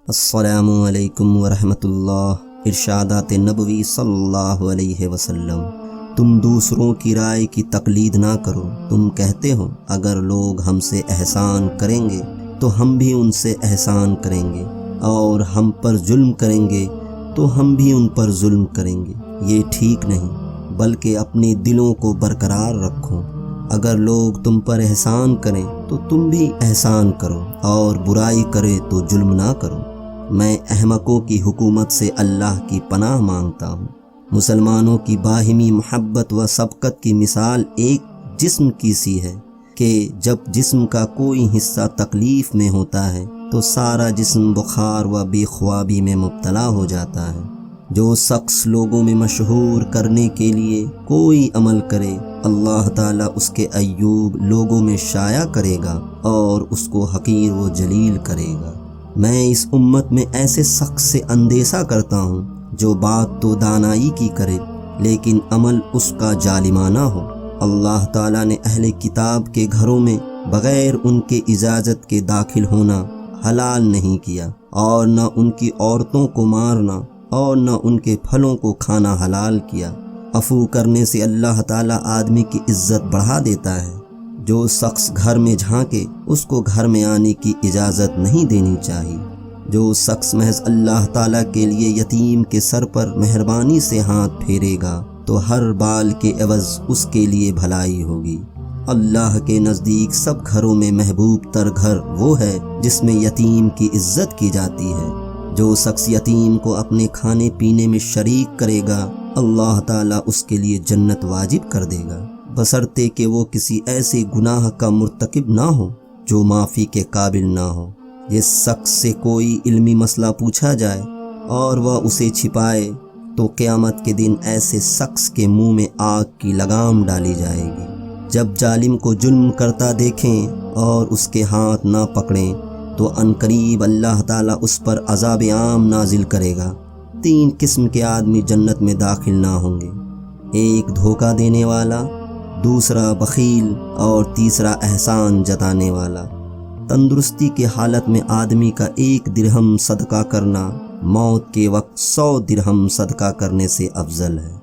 السلام علیکم ورحمۃ اللہ۔ ارشادات نبوی صلی اللہ علیہ وسلم۔ تم دوسروں کی رائے کی تقلید نہ کرو۔ تم کہتے ہو اگر لوگ ہم سے احسان کریں گے تو ہم بھی ان سے احسان کریں گے، اور ہم پر ظلم کریں گے تو ہم بھی ان پر ظلم کریں گے۔ یہ ٹھیک نہیں، بلکہ اپنے دلوں کو برقرار رکھو۔ اگر لوگ تم پر احسان کریں تو تم بھی احسان کرو، اور برائی کرے تو ظلم نہ کرو۔ میں احمقوں کی حکومت سے اللہ کی پناہ مانگتا ہوں۔ مسلمانوں کی باہمی محبت و سبقت کی مثال ایک جسم کی سی ہے کہ جب جسم کا کوئی حصہ تکلیف میں ہوتا ہے تو سارا جسم بخار و بے خوابی میں مبتلا ہو جاتا ہے۔ جو شخص لوگوں میں مشہور کرنے کے لیے کوئی عمل کرے، اللہ تعالیٰ اس کے عیوب لوگوں میں شائع کرے گا اور اس کو حقیر و جلیل کرے گا۔ میں اس امت میں ایسے شخص سے اندیشہ کرتا ہوں جو بات تو دانائی کی کرے لیکن عمل اس کا ظالمانہ ہو۔ اللہ تعالیٰ نے اہل کتاب کے گھروں میں بغیر ان کے اجازت کے داخل ہونا حلال نہیں کیا، اور نہ ان کی عورتوں کو مارنا اور نہ ان کے پھلوں کو کھانا حلال کیا۔ عفو کرنے سے اللہ تعالیٰ آدمی کی عزت بڑھا دیتا ہے۔ جو شخص گھر میں جھانکے اس کو گھر میں آنے کی اجازت نہیں دینی چاہیے۔ جو شخص محض اللہ تعالیٰ کے لیے یتیم کے سر پر مہربانی سے ہاتھ پھیرے گا تو ہر بال کے عوض اس کے لیے بھلائی ہوگی۔ اللہ کے نزدیک سب گھروں میں محبوب تر گھر وہ ہے جس میں یتیم کی عزت کی جاتی ہے۔ جو شخص یتیم کو اپنے کھانے پینے میں شریک کرے گا، اللہ تعالیٰ اس کے لیے جنت واجب کر دے گا، بشرطے کہ وہ کسی ایسے گناہ کا مرتکب نہ ہو جو معافی کے قابل نہ ہو۔ جس شخص سے کوئی علمی مسئلہ پوچھا جائے اور وہ اسے چھپائے تو قیامت کے دن ایسے شخص کے منہ میں آگ کی لگام ڈالی جائے گی۔ جب ظالم کو ظلم کرتا دیکھیں اور اس کے ہاتھ نہ پکڑیں تو عنقریب اللہ تعالیٰ اس پر عذاب عام نازل کرے گا۔ 3 قسم کے آدمی جنت میں داخل نہ ہوں گے، ایک دھوکہ دینے والا، دوسرا بخیل، اور تیسرا احسان جتانے والا۔ تندرستی کی حالت میں آدمی کا 1 درہم صدقہ کرنا موت کے وقت 100 درہم صدقہ کرنے سے افضل ہے۔